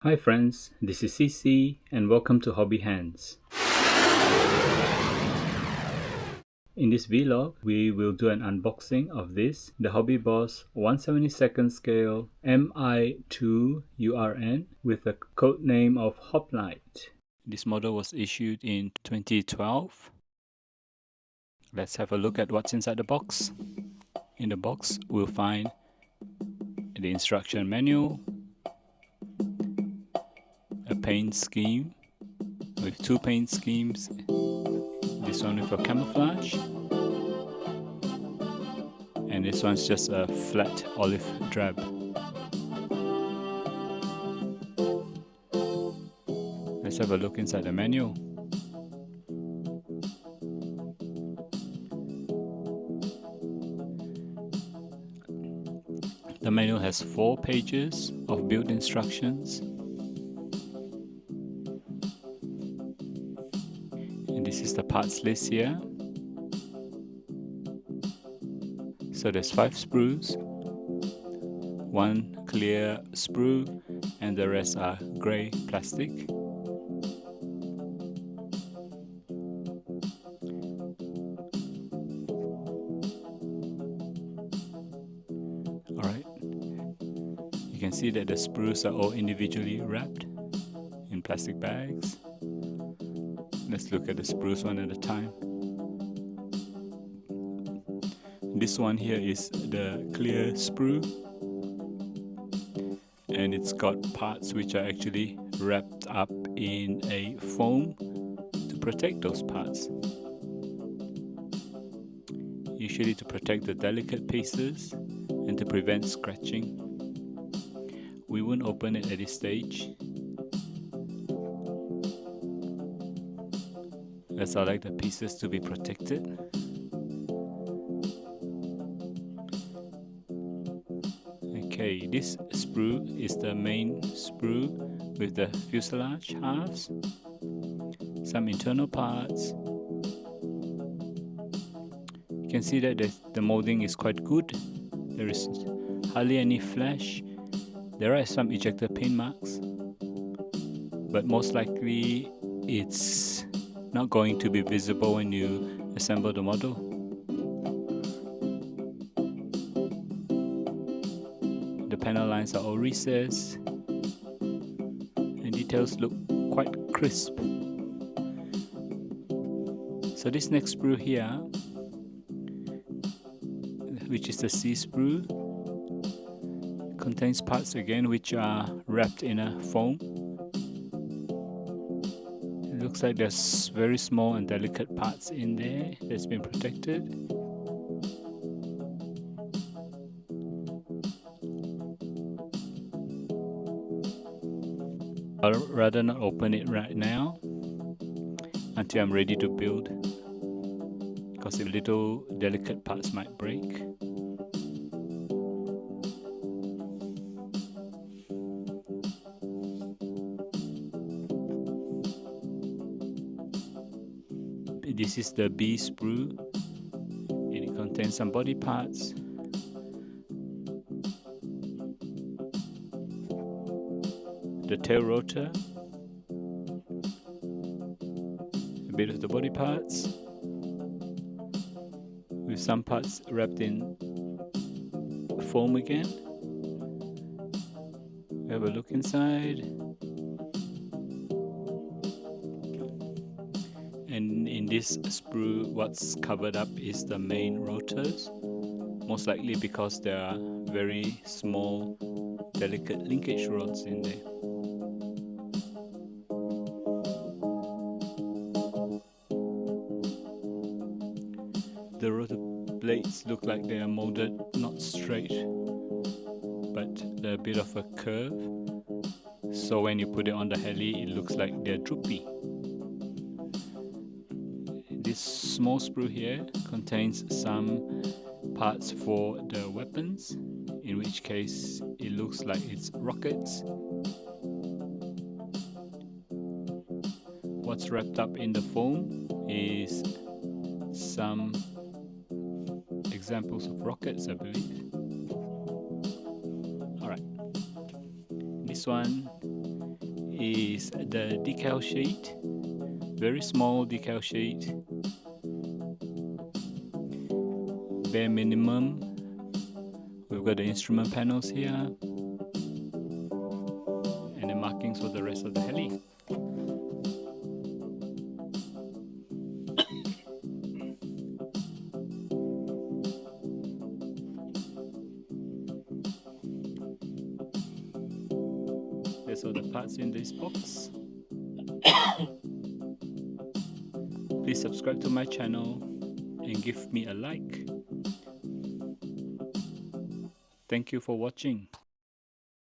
Hi friends, this is CC and welcome to Hobby Hands. In this vlog, we will do an unboxing of the HobbyBoss 1/72 scale Mi-2URN with the code name of Hoplite. This model was issued in 2012. Let's have a look at what's inside the box. In the box, we'll find the instruction manual, a paint scheme with two paint schemes, this one with a camouflage and this one's just a flat olive drab. Let's have a look inside the manual. The manual has 4 pages of build instructions. And this is the parts list here. So there's 5 sprues, 1 clear sprue, and the rest are grey plastic. Alright, you can see that the sprues are all individually wrapped in plastic bags. Let's look at the sprues one at a time. This one here is the clear sprue, and it's got parts which are actually wrapped up in a foam to protect those parts. Usually to protect the delicate pieces and to prevent scratching. We won't open it at this stage, as I like the pieces to be protected. Okay, this sprue is the main sprue with the fuselage halves, some internal parts. You can see that the molding is quite good. There is hardly any flash. There are some ejector pin marks, but most likely it's not going to be visible when you assemble the model. The panel lines are all recessed and details look quite crisp. So this next sprue here, which is the C sprue, contains parts again which are wrapped in a foam. It looks like there's very small and delicate parts in there that's been protected. I'll rather not open it right now until I'm ready to build, because the little delicate parts might break. This is the B sprue, and it contains some body parts. The tail rotor, a bit of the body parts, with some parts wrapped in foam again. We have a look inside, and in this sprue what's covered up is the main rotors, most likely because there are very small delicate linkage rods in there. The rotor blades look like they are molded not straight, but they're a bit of a curve, so when you put it on the heli it looks like they're droopy. This small sprue here contains some parts for the weapons, in which case it looks like it's rockets. What's wrapped up in the foam is some examples of rockets, I believe. Alright, this one is the decal sheet, very small decal sheet, bare minimum. We've got the instrument panels here and the markings for the rest of the heli. There's all the parts in this box. Please subscribe to my channel and give me a like. Thank you for watching.